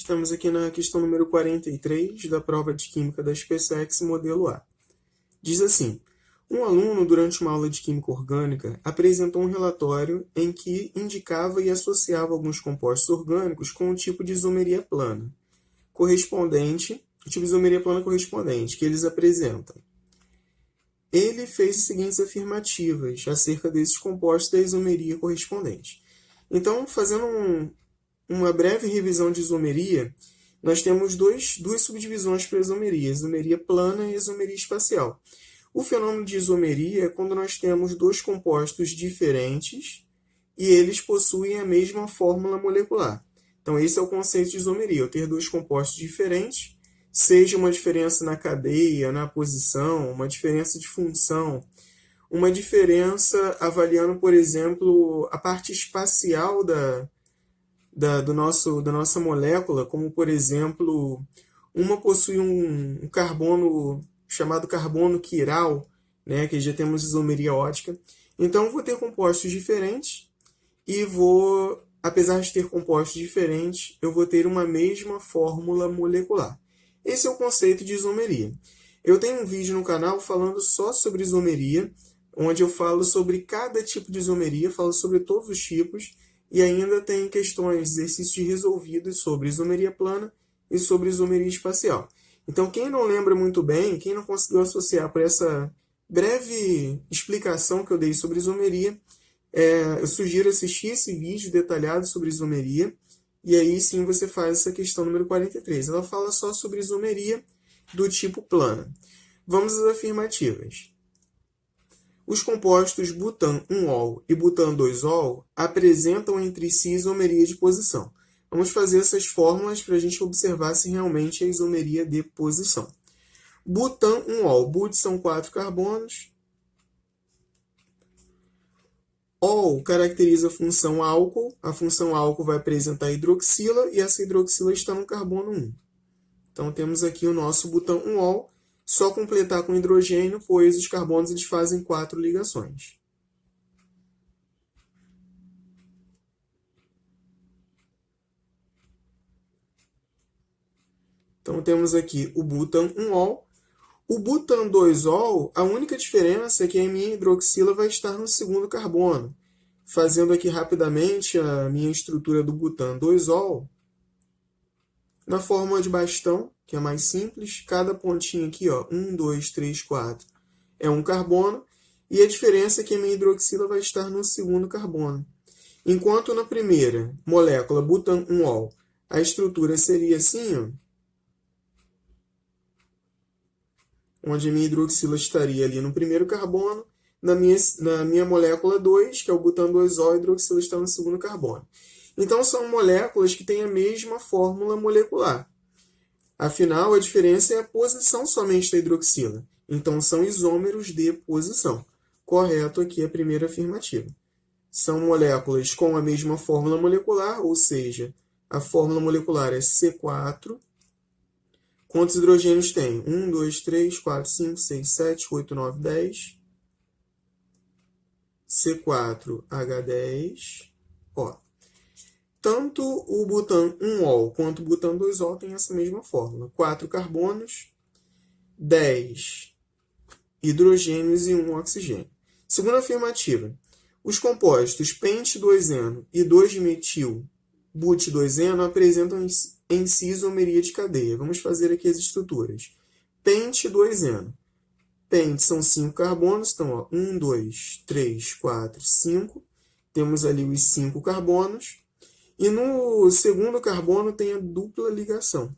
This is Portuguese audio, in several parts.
Estamos aqui na questão número 43 da prova de Química da SpaceX, modelo A. Diz assim: um aluno, durante uma aula de Química Orgânica, apresentou um relatório em que indicava e associava alguns compostos orgânicos com o tipo de isomeria plana correspondente, que eles apresentam. Ele fez as seguintes afirmativas acerca desses compostos da isomeria correspondente. Então, fazendo uma breve revisão de isomeria, nós temos duas subdivisões para a isomeria plana e isomeria espacial. O fenômeno de isomeria é quando nós temos dois compostos diferentes e eles possuem a mesma fórmula molecular. Então, esse é o conceito de isomeria, eu ter dois compostos diferentes, seja uma diferença na cadeia, na posição, uma diferença de função, uma diferença avaliando, por exemplo, a parte espacial da nossa molécula, como, por exemplo, uma possui um carbono chamado carbono quiral, né, que já temos isomeria ótica. Então, eu vou ter compostos diferentes e apesar de ter compostos diferentes, eu vou ter uma mesma fórmula molecular. Esse é o conceito de isomeria. Eu tenho um vídeo no canal falando só sobre isomeria, onde eu falo sobre cada tipo de isomeria, falo sobre todos os tipos, e ainda tem questões, exercícios resolvidos sobre isomeria plana e sobre isomeria espacial. Então, quem não lembra muito bem, quem não conseguiu associar para essa breve explicação que eu dei sobre isomeria, eu sugiro assistir esse vídeo detalhado sobre isomeria, e aí sim você faz essa questão número 43. Ela fala só sobre isomeria do tipo plana. Vamos às afirmativas. Os compostos butan-1-ol e butan-2-ol apresentam entre si isomeria de posição. Vamos fazer essas fórmulas para a gente observar se realmente é isomeria de posição. Butan-1-ol. But são 4 carbonos. Ol caracteriza a função álcool. A função álcool vai apresentar hidroxila e essa hidroxila está no carbono 1. Então temos aqui o nosso butan-1-ol. Só completar com hidrogênio, pois os carbonos eles fazem 4 ligações. Então temos aqui o butan-1-ol. O butan-2-ol, a única diferença é que a minha hidroxila vai estar no segundo carbono. Fazendo aqui rapidamente a minha estrutura do butan-2-ol, na fórmula de bastão, que é mais simples, cada pontinho aqui, 1, 2, 3, 4, é um carbono, e a diferença é que a minha hidroxila vai estar no segundo carbono. Enquanto na primeira molécula, butan-1-ol, a estrutura seria assim, onde a minha hidroxila estaria ali no primeiro carbono, na minha molécula 2, que é o butan-2-ol, a hidroxila está no segundo carbono. Então, são moléculas que têm a mesma fórmula molecular. Afinal, a diferença é a posição somente da hidroxila. Então, são isômeros de posição. Correto aqui a primeira afirmativa. São moléculas com a mesma fórmula molecular, ou seja, a fórmula molecular é C4. Quantos hidrogênios tem? 1, 2, 3, 4, 5, 6, 7, 8, 9, 10. C4H10. Tanto o butan-1-ol quanto o butan-2-ol têm essa mesma fórmula. 4 carbonos, 10 hidrogênios e 1 oxigênio. Segunda afirmativa. Os compostos pente-2-eno e 2-metil-but-2-eno apresentam em si isomeria de cadeia. Vamos fazer aqui as estruturas. Pente-2-eno. Pente são 5 carbonos, então 1, 2, 3, 4, 5. Temos ali os 5 carbonos. E no segundo carbono tem a dupla ligação.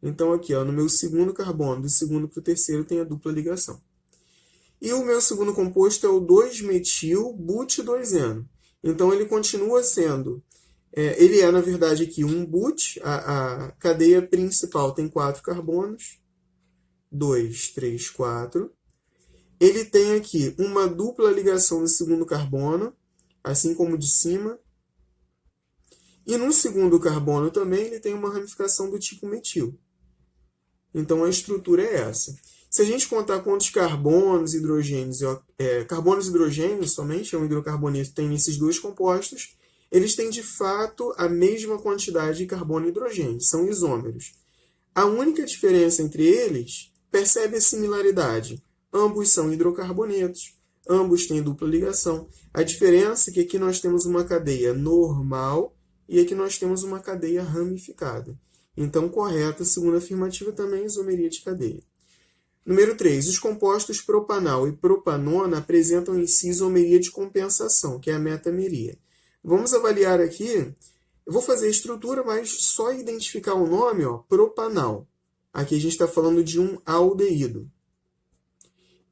Então aqui, no meu segundo carbono, do segundo para o terceiro, tem a dupla ligação. E o meu segundo composto é o 2-metil-but-2-eno. Então ele continua sendo, ele é na verdade aqui um but, a cadeia principal tem 4 carbonos, 2, 3, 4. Ele tem aqui uma dupla ligação do segundo carbono, assim como de cima. E no segundo carbono também ele tem uma ramificação do tipo metil. Então a estrutura é essa. Se a gente contar quantos carbonos e hidrogênios somente, é um hidrocarboneto, tem nesses dois compostos, eles têm de fato a mesma quantidade de carbono e hidrogênio, são isômeros. A única diferença entre eles, percebe a similaridade. Ambos são hidrocarbonetos, ambos têm dupla ligação. A diferença é que aqui nós temos uma cadeia normal e aqui nós temos uma cadeia ramificada. Então, correta, segunda afirmativa, também isomeria de cadeia. Número 3. Os compostos propanal e propanona apresentam em si isomeria de compensação, que é a metameria. Vamos avaliar aqui. Eu vou fazer a estrutura, mas só identificar o nome, ó, propanal. Aqui a gente está falando de um aldeído.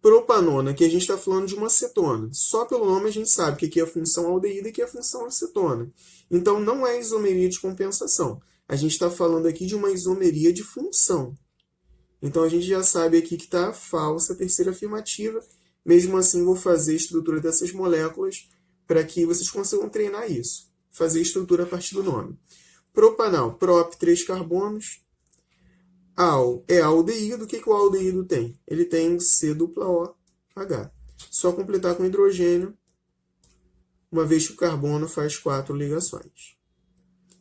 Propanona, aqui a gente está falando de uma acetona. Só pelo nome a gente sabe que aqui é a função aldeído e aqui é a função acetona. Então, não é isomeria de compensação. A gente está falando aqui de uma isomeria de função. Então, a gente já sabe aqui que está falsa a terceira afirmativa. Mesmo assim, vou fazer a estrutura dessas moléculas para que vocês consigam treinar isso. Fazer a estrutura a partir do nome. Propanal, prop, 3 carbonos. Al é aldeído. O que o aldeído tem? Ele tem C-O-H. Só completar com hidrogênio, uma vez que o carbono faz 4 ligações.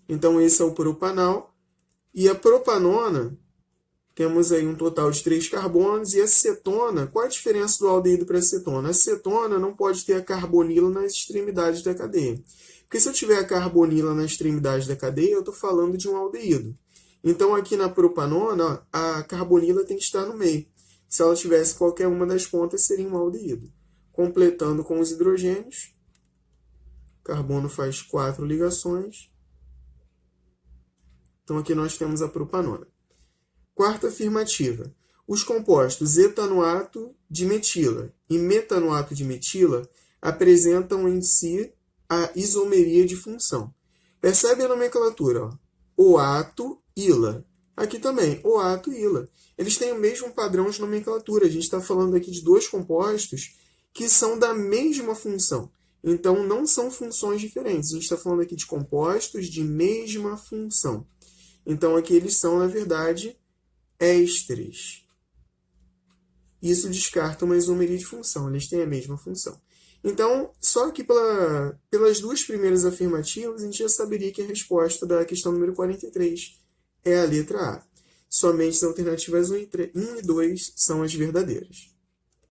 Então, esse é o propanal. E a propanona, temos aí um total de 3 carbonos. E a cetona, qual a diferença do aldeído para a cetona? A cetona não pode ter a carbonila nas extremidades da cadeia. Porque se eu tiver a carbonila na extremidade da cadeia, eu estou falando de um aldeído. Então, aqui na propanona, a carbonila tem que estar no meio. Se ela tivesse qualquer uma das pontas, seria um aldeído. Completando com os hidrogênios, o carbono faz 4 ligações. Então, aqui nós temos a propanona. Quarta afirmativa. Os compostos etanoato de metila e metanoato de metila apresentam em si a isomeria de função. Percebe a nomenclatura, ó. Oato, ila. Aqui também, oato e ila. Eles têm o mesmo padrão de nomenclatura. A gente está falando aqui de 2 compostos que são da mesma função. Então, não são funções diferentes. A gente está falando aqui de compostos de mesma função. Então, aqui eles são, na verdade, ésteres. Isso descarta uma isomeria de função. Eles têm a mesma função. Então, só que pelas 2 primeiras afirmativas, a gente já saberia que a resposta da questão número 43 é a letra A. Somente as alternativas 1 e 2 são as verdadeiras.